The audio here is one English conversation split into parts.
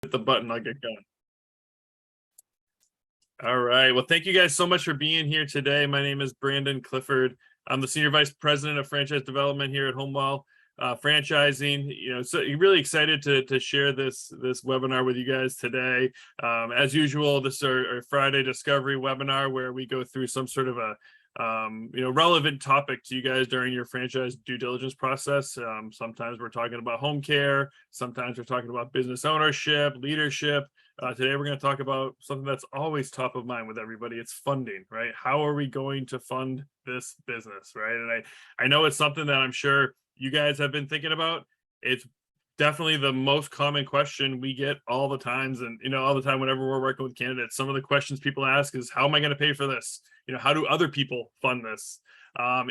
hit the button, I'll get going. All right. Well, thank you guys so much for being here today. My name is Brandon Clifford. I'm the Senior Vice President of Franchise Development here at HomeWell Franchising. So really excited to share this webinar with you guys today. As usual, this is our Friday Discovery webinar where we go through some sort of a relevant topic to you guys during your franchise due diligence process. Sometimes we're talking about home care. Sometimes we're talking about business ownership, leadership. Today, we're going to talk about something that's always top of mind with everybody. It's funding, right? How are we going to fund this business, right? And I know it's something that I'm sure you guys have been thinking about. It's definitely the most common question we get all the times. And, all the time, whenever we're working with candidates, some of the questions people ask is, how am I going to pay for this? How do other people fund this?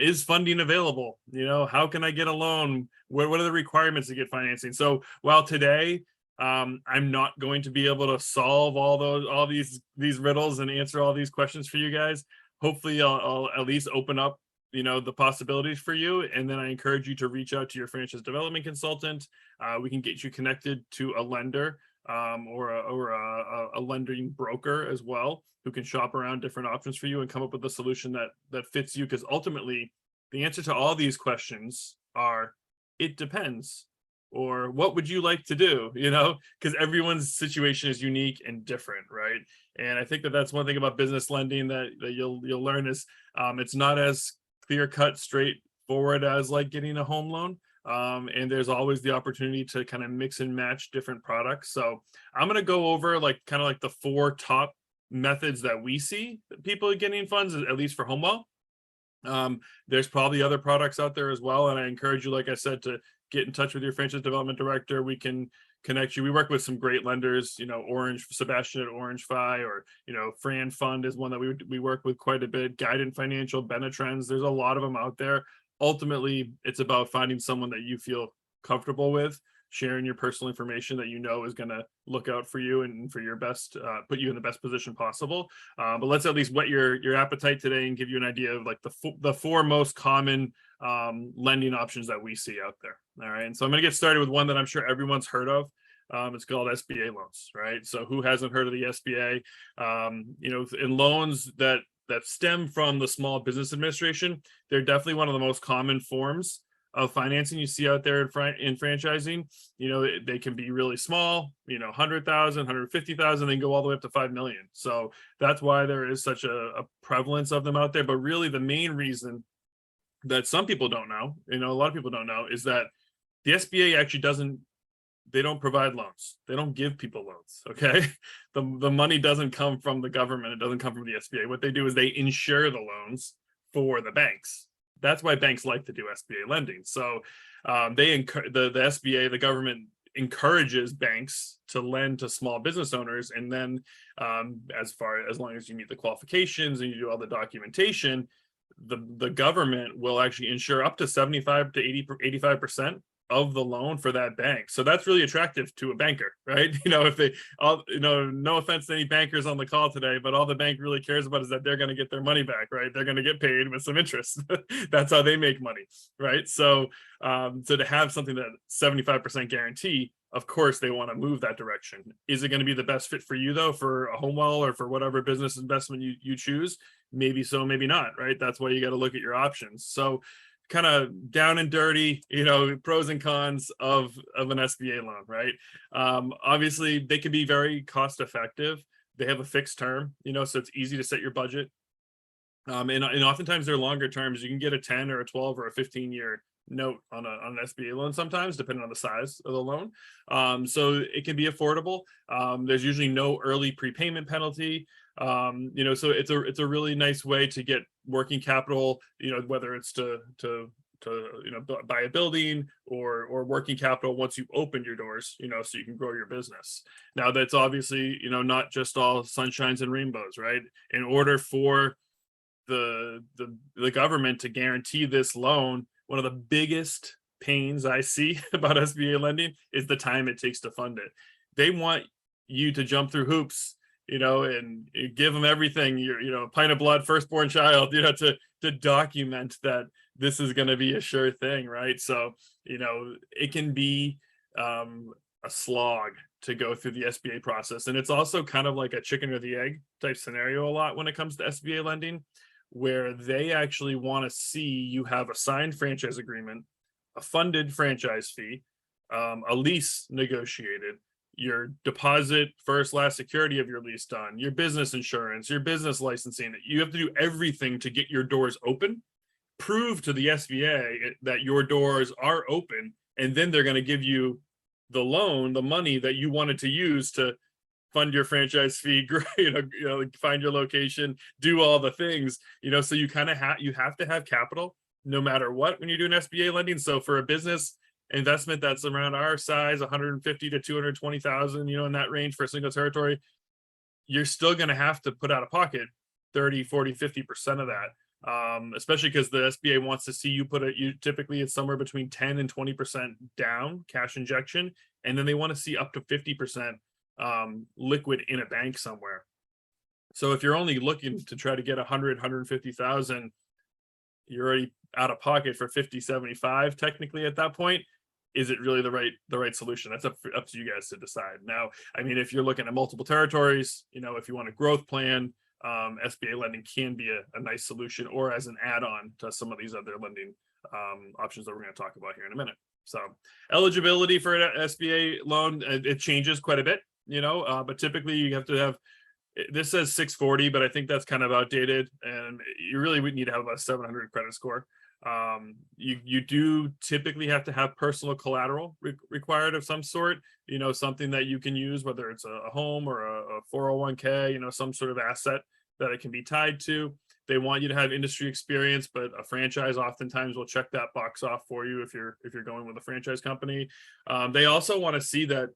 Is funding available? How can I get a loan? What are the requirements to get financing? So while today, I'm not going to be able to solve all these riddles and answer all these questions for you guys. Hopefully I'll at least open up the possibilities for you, and then I encourage you to reach out to your franchise development consultant. We can get you connected to a lender or a lending broker as well, who can shop around different options for you and come up with a solution that fits you, because ultimately the answer to all these questions are, it depends. Or what would you like to do? Because everyone's situation is unique and different, right? And I think that's one thing about business lending that you'll learn is it's not as clear cut, straightforward as like getting a home loan. And there's always the opportunity to kind of mix and match different products. So I'm going to go over kind of the 4 top methods that we see that people are getting funds, at least for HomeWell. There's probably other products out there as well, and I encourage you, like I said, to get in touch with your franchise development director. We can connect you. We work with some great lenders, Sebastian at Orange Fi, or Fran Fund is one that we work with quite a bit. Guidant Financial, Benetrends. There's a lot of them out there. Ultimately, it's about finding someone that you feel comfortable with, sharing your personal information that is going to look out for you and for your best, put you in the best position possible. But let's at least whet your appetite today and give you an idea of the 4 most common lending options that we see out there. All right. And so I'm going to get started with one that I'm sure everyone's heard of. It's called SBA loans, right? So who hasn't heard of the SBA? In loans that stem from the Small Business Administration, they're definitely one of the most common forms of financing you see out there in franchising. They can be really small, 100,000, 150,000, then go all the way up to 5 million. So that's why there is such a prevalence of them out there. But really the main reason that some people don't know, a lot of people don't know, is that the SBA actually they don't provide loans. They don't give people loans. Okay. The money doesn't come from the government. It doesn't come from the SBA. What they do is they insure the loans for the banks. That's why banks like to do SBA lending. So the SBA, the government, encourages banks to lend to small business owners. And then as long as you meet the qualifications and you do all the documentation, the government will actually insure up to 75 to 85% of the loan for that bank. So that's really attractive to a banker, right? If they no offense to any bankers on the call today, but all the bank really cares about is that they're going to get their money back, right? They're going to get paid with some interest. That's how they make money, right? So to have something that 75% guarantee, of course they want to move that direction. Is it going to be the best fit for you though, for a HomeWell or for whatever business investment you choose? Maybe so, maybe not, right? That's why you got to look at your options. So kind of down and dirty, pros and cons of an SBA loan, right? Obviously they can be very cost effective. They have a fixed term, so it's easy to set your budget. And oftentimes they're longer terms. You can get a 10 or a 12 or a 15-year note on an SBA loan sometimes, depending on the size of the loan. So it can be affordable. There's usually no early prepayment penalty. So it's a really nice way to get working capital, whether it's to buy a building or working capital once you've opened your doors, so you can grow your business. Now that's obviously, not just all sunshines and rainbows, right? In order for the government to guarantee this loan, one of the biggest pains I see about SBA lending is the time it takes to fund it. They want you to jump through hoops, and give them everything, your pint of blood, firstborn child, to document that this is going to be a sure thing, right? So, it can be a slog to go through the SBA process. And it's also kind of like a chicken or the egg type scenario a lot when it comes to SBA lending, where they actually want to see you have a signed franchise agreement, a funded franchise fee, a lease negotiated, your deposit, first, last security of your lease done, your business insurance, your business licensing. You have to do everything to get your doors open, prove to the SBA that your doors are open, and then they're going to give you the loan, the money that you wanted to use to fund your franchise fee, find your location, do all the things, so you kind of you have to have capital no matter what when you're doing SBA lending. So for a business investment that's around our size, 150 to 220,000, in that range for a single territory, you're still going to have to put out of pocket 30, 40, 50% of that. Especially because the SBA wants to see you typically it's somewhere between 10 and 20% down cash injection. And then they want to see up to 50% liquid in a bank somewhere. So if you're only looking to try to get 100, 150,000, you're already out of pocket for 50, 75 technically at that point. Is it really the right solution? That's up to you guys to decide. Now, I mean, if you're looking at multiple territories, if you want a growth plan, SBA lending can be a nice solution, or as an add-on to some of these other lending options that we're going to talk about here in a minute. So eligibility for an SBA loan, it changes quite a bit, but typically you have to have, this says 640, but I think that's kind of outdated, and you really would need to have a 700 credit score. You do typically have to have personal collateral required of some sort, something that you can use, whether it's a home or a 401k, some sort of asset that it can be tied to. They want you to have industry experience, but a franchise oftentimes will check that box off for you if you're going with a franchise company. They also want to see that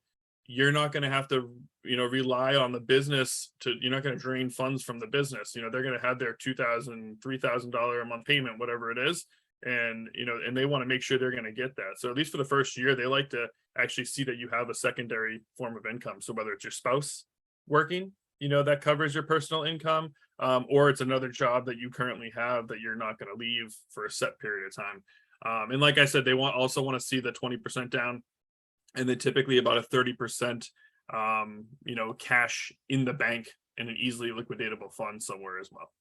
you're not going to have to, rely on the business you're not going to drain funds from the business. They're going to have their $2,000, $3,000 a month payment, whatever it is. And, and they want to make sure they're going to get that. So at least for the first year, they like to actually see that you have a secondary form of income. So whether it's your spouse working, that covers your personal income, or it's another job that you currently have that you're not going to leave for a set period of time. And like I said, they also want to see the 20% down, and then typically about a 30%, cash in the bank in an easily liquidatable fund somewhere as well.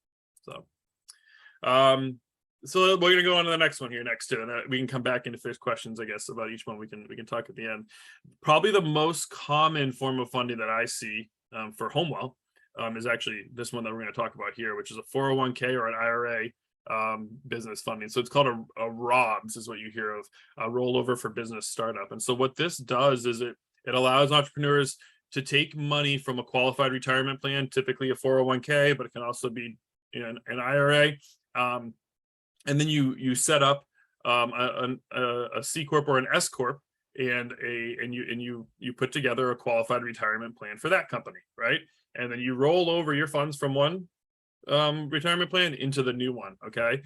So we're going to go on to the next one here next to, and we can come back and if there's questions, I guess, about each one, we can talk at the end. Probably the most common form of funding that I see for HomeWell is actually this one that we're going to talk about here, which is a 401k or an IRA business funding. So it's called a ROBS, is what you hear of, a rollover for business startup. And so what this does is it allows entrepreneurs to take money from a qualified retirement plan, typically a 401k, but it can also be an IRA. And then you set up a C corp or an S corp, and you put together a qualified retirement plan for that company, right? And then you roll over your funds from one retirement plan into the new one. Okay.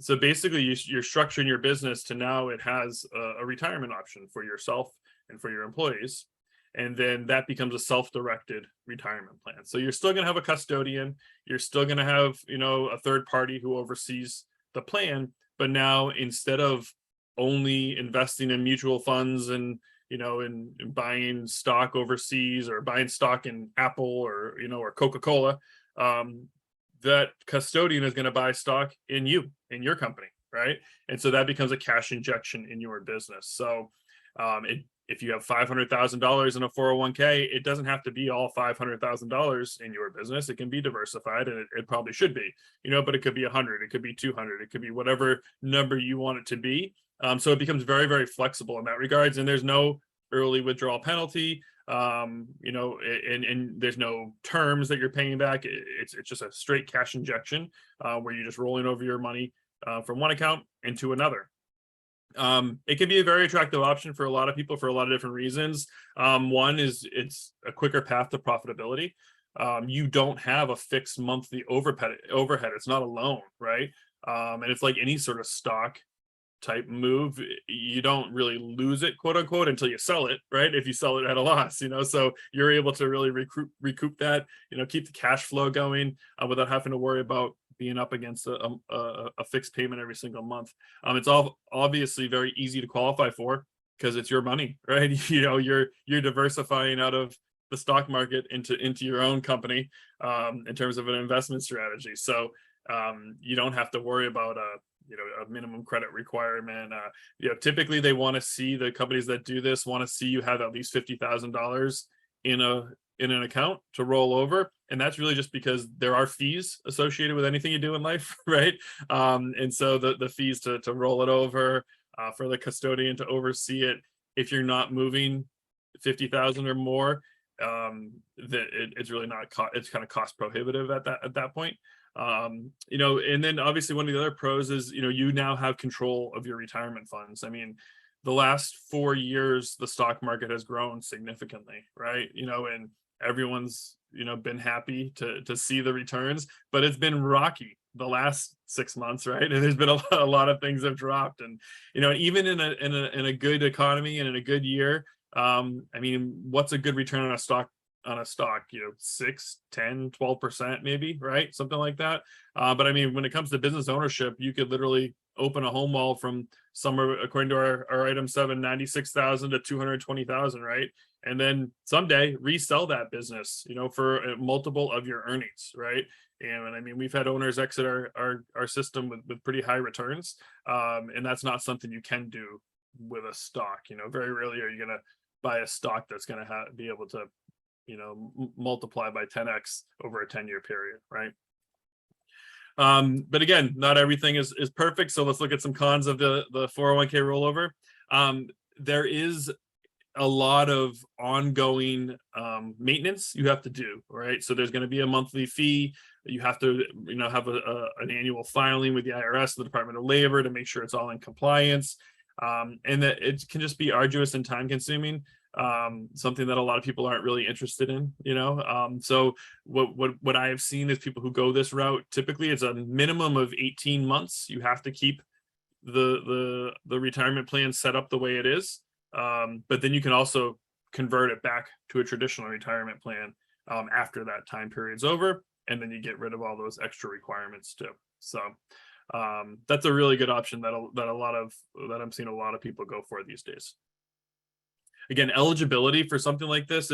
So basically you're structuring your business to now it has a retirement option for yourself and for your employees. And then that becomes a self-directed retirement plan. So you're still going to have a custodian. You're still going to have, a third party who oversees the plan. But now instead of only investing in mutual funds and, in buying stock overseas or buying stock in Apple or, or Coca-Cola, that custodian is going to buy stock in your company, right? And so that becomes a cash injection in your business. So if you have $500,000 in a 401k, it doesn't have to be all $500,000 in your business. It can be diversified, and it probably should be, but it could be 100, it could be 200, it could be whatever number you want it to be. So it becomes very, very flexible in that regards, and there's no early withdrawal penalty, and there's no terms that you're paying back. It's just a straight cash injection where you're just rolling over your money from one account into another. It can be a very attractive option for a lot of people for a lot of different reasons. One is it's a quicker path to profitability. You don't have a fixed monthly overhead. It's not a loan, right? And it's like any sort of stock type move. You don't really lose it, quote unquote, until you sell it, right? If you sell it at a loss, so you're able to really recoup that, keep the cash flow going without having to worry about being up against a fixed payment every single month. It's all obviously very easy to qualify for because it's your money, right? You're diversifying out of the stock market into your own company in terms of an investment strategy. So you don't have to worry about a minimum credit requirement. Typically they want to see, the companies that do this want to see you have at least $50,000 in an account to roll over. And that's really just because there are fees associated with anything you do in life, right? And so the fees to roll it over, for the custodian to oversee it, if you're not moving 50,000 or more, it's really not, it's kind of cost prohibitive at that point. And then obviously one of the other pros is, you now have control of your retirement funds. I mean, the last 4 years, the stock market has grown significantly, right? And everyone's, been happy to see the returns, but it's been rocky the last 6 months, right? And there's been a lot of things have dropped. And, even in a good economy and in a good year, I mean, what's a good return on a stock? 6, 10, 12% maybe, right? Something like that. But I mean, when it comes to business ownership, you could literally open a HomeWell from somewhere, according to our item 7, 96,000 to 220,000, right? And then someday resell that business, for a multiple of your earnings, right? And I mean, we've had owners exit our system with pretty high returns. And that's not something you can do with a stock. Very rarely are you going to buy a stock that's going to be able to multiply by 10x over a 10-year period, right? But again, not everything is perfect. So let's look at some cons of the 401k rollover. There is a lot of ongoing maintenance you have to do, right? So there's going to be a monthly fee. You have to, have an annual filing with the IRS, the Department of Labor, to make sure it's all in compliance. And that it can just be arduous and time consuming. Something that a lot of people aren't really interested in, so what I have seen is people who go this route, typically it's a minimum of 18 months. You have to keep the retirement plan set up the way it is, but then you can also convert it back to a traditional retirement plan after that time period's over, and then you get rid of all those extra requirements too. So that's a really good option that I'm seeing a lot of people go for these days. Again, eligibility for something like this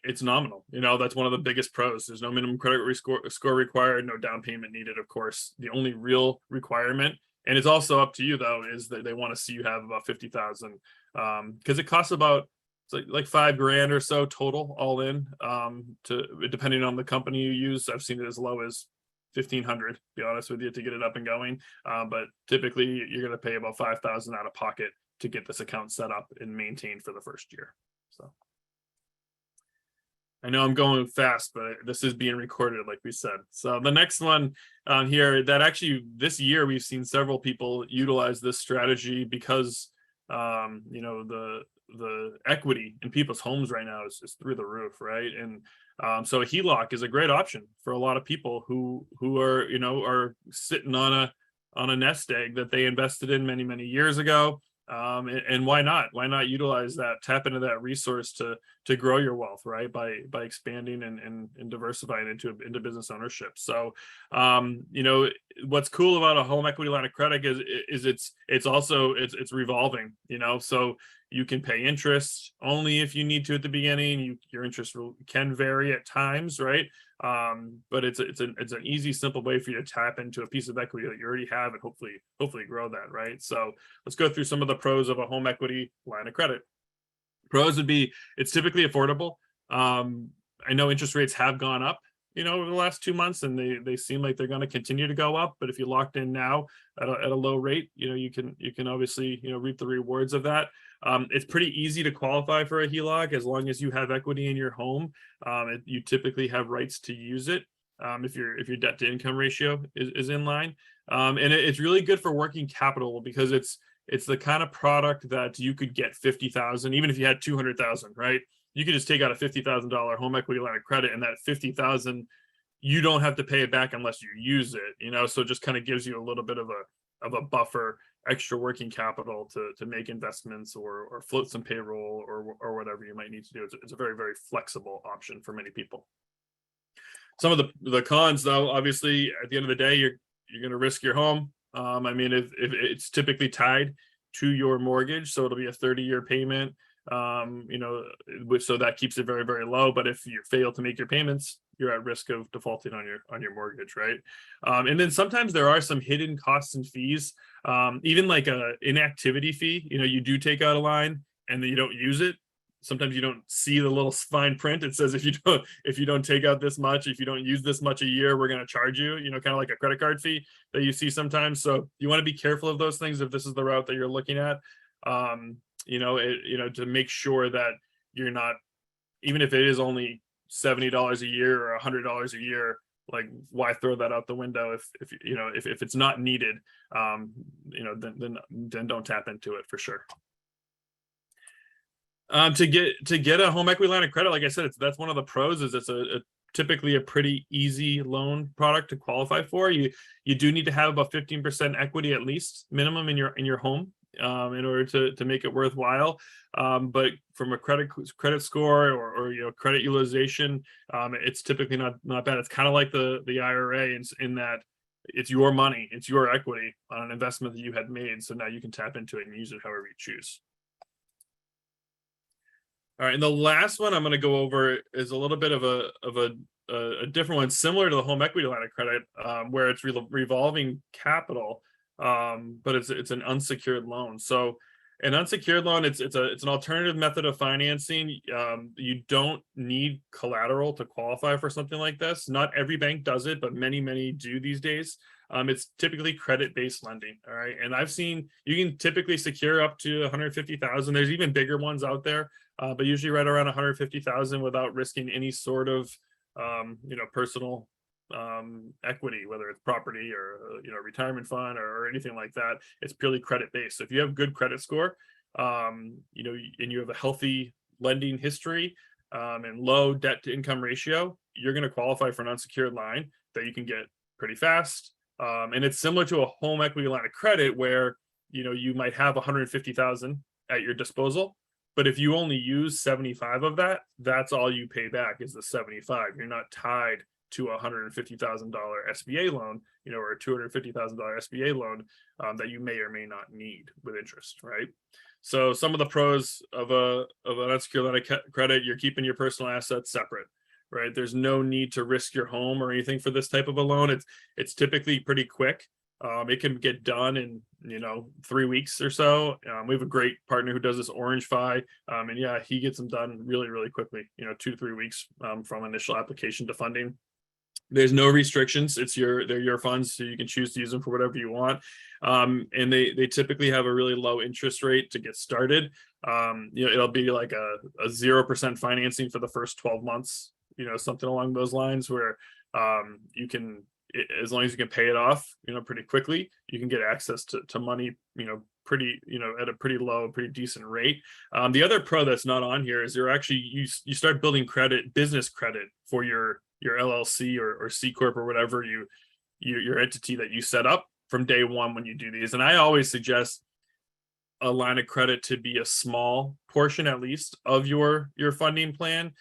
it's nominal. That's one of the biggest pros. There's no minimum credit score required, no down payment needed, of course. The only real requirement, and it's also up to you though, is that they want to see you have about 50,000, because it costs about like $5,000 or so total all in, depending on the company you use. I've seen it as low as 1,500, to be honest with you, to get it up and going. But typically you're going to pay about 5,000 out of pocket to get this account set up and maintained for the first year. So I know I'm going fast, but this is being recorded, like we said. So the next one here, that actually this year we've seen several people utilize this strategy because the equity in people's homes right now is through the roof, right? And so a HELOC is a great option for a lot of people who are sitting on a nest egg that they invested in many years ago. And why not utilize that, tap into that resource to grow your wealth, right? By expanding and diversifying into business ownership. So, what's cool about a home equity line of credit is it's also revolving, so you can pay interest only if you need to at the beginning. Your interest can vary at times, right? But it's an easy, simple way for you to tap into a piece of equity that you already have and hopefully grow that, right? So let's go through some of the pros of a home equity line of credit. Pros would be, it's typically affordable. I know interest rates have gone up, over the last 2 months, and they seem like they're going to continue to go up. But if you locked in now at a low rate, you can obviously reap the rewards of that. It's pretty easy to qualify for a HELOC as long as you have equity in your home. You typically have rights to use it if your debt to income ratio is in line, and it's really good for working capital because it's the kind of product that you could get 50,000, even if you had 200,000, right? You could just take out a $50,000 home equity line of credit, and that 50,000, you don't have to pay it back unless you use it, so it just kind of gives you a little bit of a buffer, extra working capital to make investments or float some payroll or whatever you might need to do. It's a very, very flexible option for many people. Some of the cons, though, obviously, at the end of the day, you're going to risk your home. I mean, if it's typically tied to your mortgage. So it'll be a 30-year payment, so that keeps it very, very low. But if you fail to make your payments, you're at risk of defaulting on your mortgage, right? And then sometimes there are some hidden costs and fees, even like a inactivity fee. You do take out a line and then you don't use it. Sometimes you don't see the little fine print. It says if you don't take out this much, if you don't use this much a year, we're going to charge you. Kind of like a credit card fee that you see sometimes. So you want to be careful of those things if this is the route that you're looking at. To make sure that you're not, even if it is only $70 a year or $100 a year, like why throw that out the window if it's not needed, then don't tap into it for sure. To get a home equity line of credit, like I said, that's one of the pros is it's typically a pretty easy loan product to qualify for. You do need to have about 15% equity at least minimum in your home in order to make it worthwhile. But from a credit score or credit utilization, it's typically not bad. It's kind of like the IRA in that it's your money, it's your equity on an investment that you had made. So now you can tap into it and use it however you choose. All right, and the last one I'm going to go over is a little bit of a different one, similar to the home equity line of credit, where it's revolving capital, but it's an unsecured loan. So an unsecured loan, it's an alternative method of financing. You don't need collateral to qualify for something like this. Not every bank does it, but many do these days. It's typically credit-based lending. All right, and I've seen you can typically secure up to 150,000. There's even bigger ones out there. But usually right around 150,000 without risking any sort of, personal equity, whether it's property or retirement fund or anything like that. It's purely credit based. So if you have good credit score, and you have a healthy lending history and low debt to income ratio, you're going to qualify for an unsecured line that you can get pretty fast. And it's similar to a home equity line of credit where you might have 150,000 at your disposal. But if you only use 75 of that, that's all you pay back is the 75. You're not tied to a $150,000 SBA loan, or a $250,000 SBA loan that you may or may not need with interest, right? So some of the pros of an unsecured line of credit, you're keeping your personal assets separate, right? There's no need to risk your home or anything for this type of a loan. It's typically pretty quick. It can get done in 3 weeks or so. We have a great partner who does this, OrangeFi, and yeah, he gets them done really, really quickly. 2 to 3 weeks from initial application to funding. There's no restrictions. They're your funds, so you can choose to use them for whatever you want. And they typically have a really low interest rate to get started. It'll be like a 0% financing for the first 12 months. Something along those lines where you can. As long as you can pay it off, pretty quickly, you can get access to money, pretty, at a pretty low, pretty decent rate. The other pro that's not on here is you start building business credit for your LLC or C Corp or whatever your entity that you set up from day one when you do these. And I always suggest a line of credit to be a small portion, at least, of your funding plan,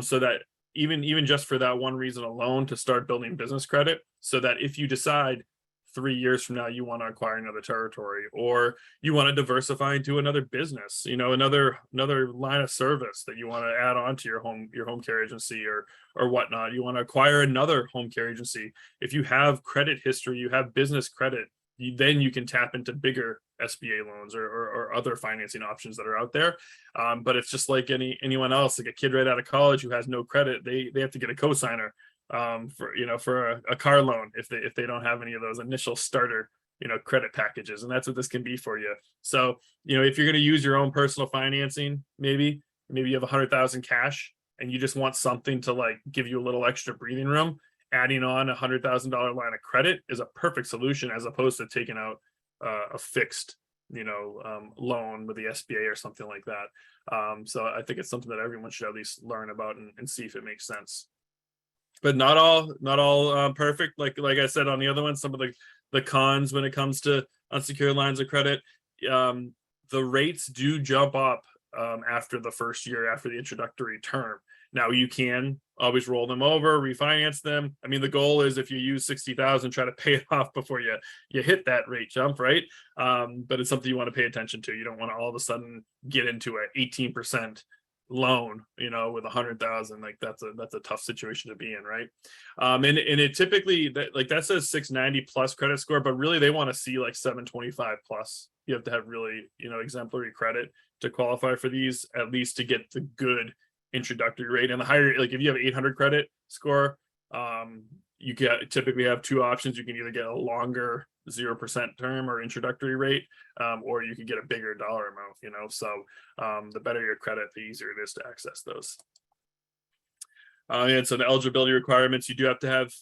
so that even just for that one reason alone, to start building business credit, so that if you decide 3 years from now you want to acquire another territory, or you want to diversify into another business, another line of service that you want to add on to your home care agency or whatnot, you want to acquire another home care agency. If you have credit history, you have business credit, then you can tap into bigger SBA loans or other financing options that are out there. But it's just like anyone else, like a kid right out of college who has no credit, they have to get a cosigner for a car loan if they don't have any of those initial starter credit packages. And that's what this can be for you. So if you're going to use your own personal financing, maybe you have 100,000 cash and you just want something to like give you a little extra breathing room, adding on $100,000 line of credit is a perfect solution, as opposed to taking out a fixed loan with the SBA or something like that. So I think it's something that everyone should at least learn about and see if it makes sense. But not all perfect. Like I said on the other one, some of the cons when it comes to unsecured lines of credit, the rates do jump up after the first year, after the introductory term. Now you can always roll them over, refinance them. I mean, the goal is if you use 60,000, try to pay it off before you hit that rate jump, right? But it's something you want to pay attention to. You don't want to all of a sudden get into an 18% loan, with 100,000. Like that's a tough situation to be in, right? And it typically that says 690 plus credit score, but really they want to see like 725 plus. You have to have really exemplary credit to qualify for these, at least to get the good introductory rate. And the higher, like if you have 800 credit score, you typically have two options. You can either get a longer 0% term or introductory rate, or you could get a bigger dollar amount, so the better your credit, the easier it is to access those. And so the eligibility requirements, you do have to have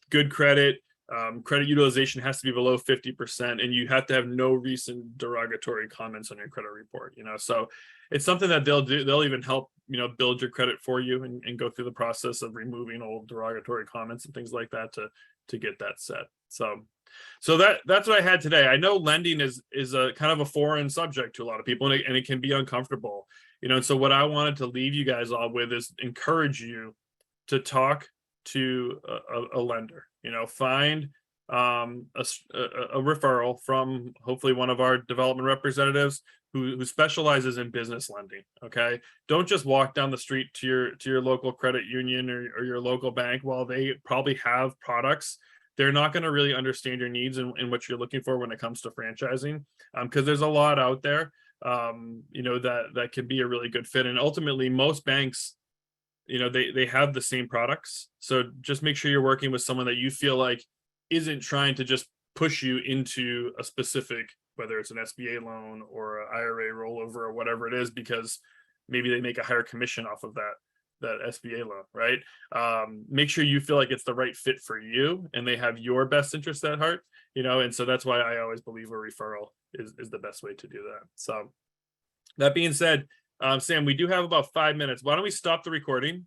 good credit. Credit utilization has to be below 50%, and you have to have no recent derogatory comments on your credit report. So it's something that they'll do. They'll even help build your credit for you and go through the process of removing old derogatory comments and things like that to get that set. So that's what I had today. I know lending is a kind of a foreign subject to a lot of people, and it can be uncomfortable. And so what I wanted to leave you guys all with is encourage you to talk to a lender. Find a referral from hopefully one of our development representatives who specializes in business lending. Okay, don't just walk down the street to your local credit union or your local bank. While they probably have products, they're not going to really understand your needs and what you're looking for when it comes to franchising, because there's a lot out there that can be a really good fit. And ultimately most banks, they have the same products. So just make sure you're working with someone that you feel like isn't trying to just push you into a specific, whether it's an SBA loan or an IRA rollover or whatever it is, because maybe they make a higher commission off of that SBA loan, right? Make sure you feel like it's the right fit for you and they have your best interest at heart, and so that's why I always believe a referral is the best way to do that. So that being said, Sam, we do have about 5 minutes. Why don't we stop the recording?